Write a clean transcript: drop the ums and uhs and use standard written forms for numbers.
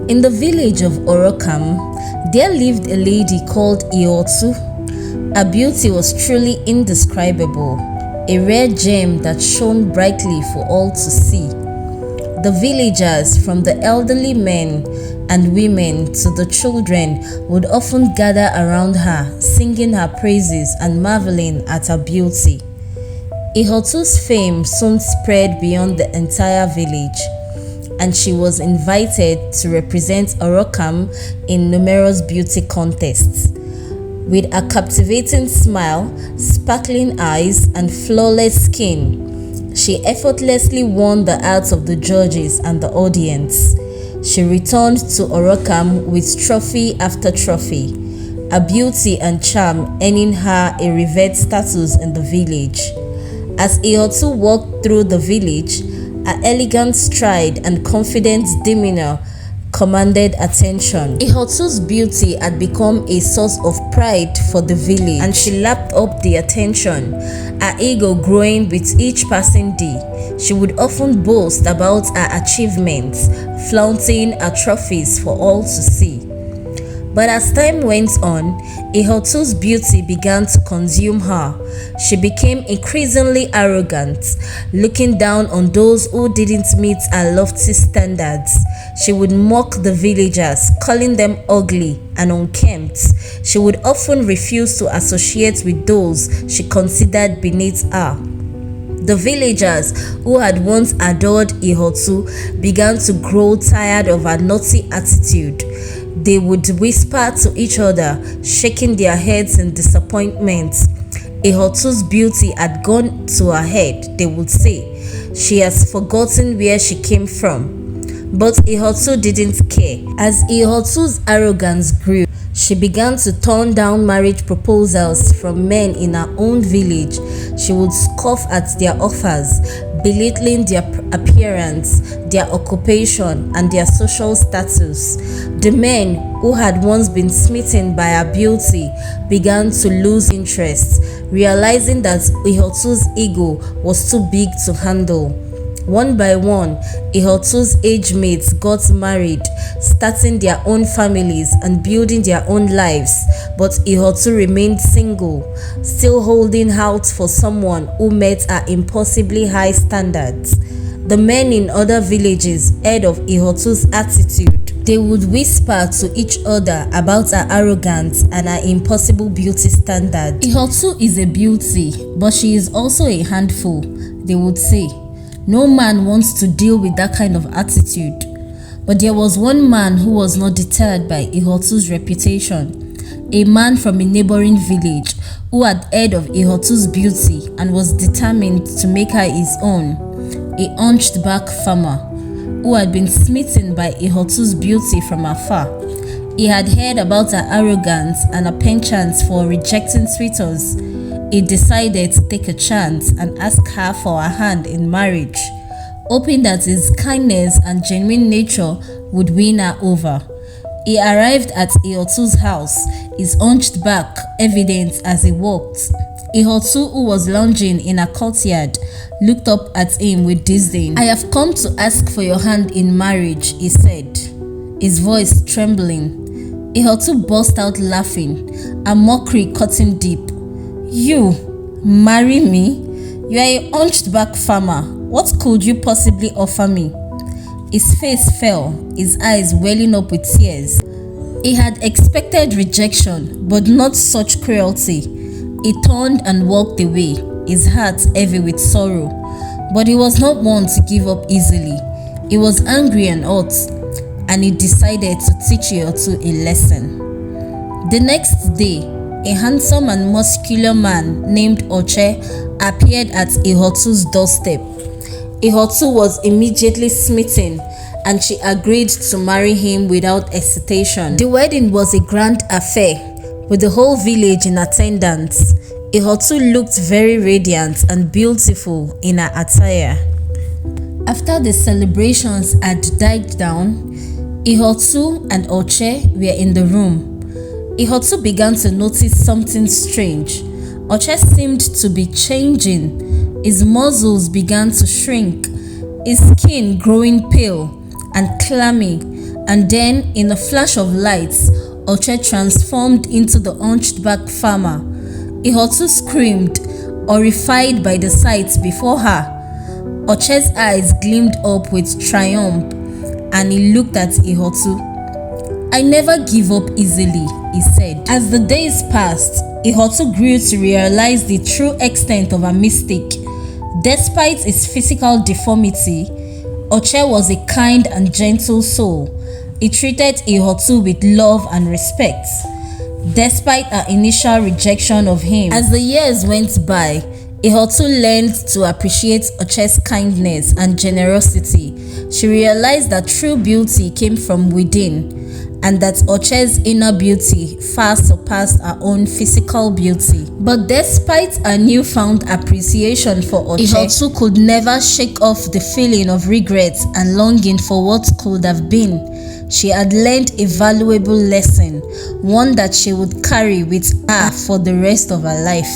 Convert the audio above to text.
In the village of Orokam, there lived a lady called Ihotu. Her beauty was truly indescribable, a rare gem that shone brightly for all to see. The villagers, from the elderly men and women to the children, would often gather around her, singing her praises and marveling at her beauty. Ihotu's fame soon spread beyond the entire village, and she was invited to represent Orokam in numerous beauty contests. With a captivating smile, sparkling eyes, and flawless skin, she effortlessly won the hearts of the judges and the audience. She returned to Orokam with trophy after trophy, her beauty and charm earning her a revered status in the village. As Ihotu walked through the village, her elegant stride and confident demeanor commanded attention. Ihotu's beauty had become a source of pride for the village, and she lapped up the attention, her ego growing with each passing day. She would often boast about her achievements, flaunting her trophies for all to see. But as time went on, Ihotu's beauty began to consume her. She became increasingly arrogant, looking down on those who didn't meet her lofty standards. She would mock the villagers, calling them ugly and unkempt. She would often refuse to associate with those she considered beneath her. The villagers who had once adored Ihotu began to grow tired of her naughty attitude. They would whisper to each other, shaking their heads in disappointment. Ihotu's beauty had gone to her head, they would say. She has forgotten where she came from. But Ihotu didn't care. As Ihotu's arrogance grew, she began to turn down marriage proposals from men in her own village. She would scoff at their offers, belittling their appearance, their occupation, and their social status. The men who had once been smitten by her beauty began to lose interest, realizing that Ihotu's ego was too big to handle. One by one, Ihotu's age mates got married, starting their own families and building their own lives, but Ihotu remained single, still holding out for someone who met her impossibly high standards. The men in other villages heard of Ihotu's attitude. They would whisper to each other about her arrogance and her impossible beauty standard. Ihotu is a beauty, but she is also a handful, they would say. No man wants to deal with that kind of attitude. But there was one man who was not deterred by Ihotu's reputation, a man from a neighboring village who had heard of Ihotu's beauty and was determined to make her his own, a hunchback farmer who had been smitten by Ihotu's beauty from afar. He had heard about her arrogance and her penchant for rejecting suitors. He decided to take a chance and ask her for her hand in marriage, hoping that his kindness and genuine nature would win her over. He arrived at Ihotu's house, his hunched back evident as he walked. Ihotu, who was lounging in a courtyard, looked up at him with disdain. "I have come to ask for your hand in marriage," he said, his voice trembling. Ihotu burst out laughing, a mockery cutting deep. "You marry me? You are a hunchback farmer. What could you possibly offer me?" His face fell, his eyes welling up with tears. He had expected rejection, but not such cruelty. He turned and walked away, his heart heavy with sorrow. But he was not one to give up easily. He was angry and hot, and he decided to teach Ihotu a lesson. The next day, a handsome and muscular man named Oche appeared at Ihotu's doorstep. Ihotu was immediately smitten, and she agreed to marry him without hesitation. The wedding was a grand affair, with the whole village in attendance. Ihotu looked very radiant and beautiful in her attire. After the celebrations had died down, Ihotu and Oche were in the room. Ihotu began to notice something strange. Oche seemed to be changing. His muscles began to shrink, his skin growing pale and clammy, And then, in a flash of light, Oche transformed into the hunchback farmer. Ihotu screamed, horrified by the sight before her. Oche's eyes gleamed up with triumph, and he looked at Ihotu. "I never give up easily," he said. As the days passed, Ihotu grew to realize the true extent of her mistake. Despite his physical deformity, Oche was a kind and gentle soul. He treated Ihotu with love and respect, despite her initial rejection of him. As the years went by, Ihotu learned to appreciate Oche's kindness and generosity. She realized that true beauty came from within, and that Oche's inner beauty far surpassed her own physical beauty. But despite her newfound appreciation for Oche, Ihotu could never shake off the feeling of regret and longing for what could have been. She had learned a valuable lesson, one that she would carry with her for the rest of her life.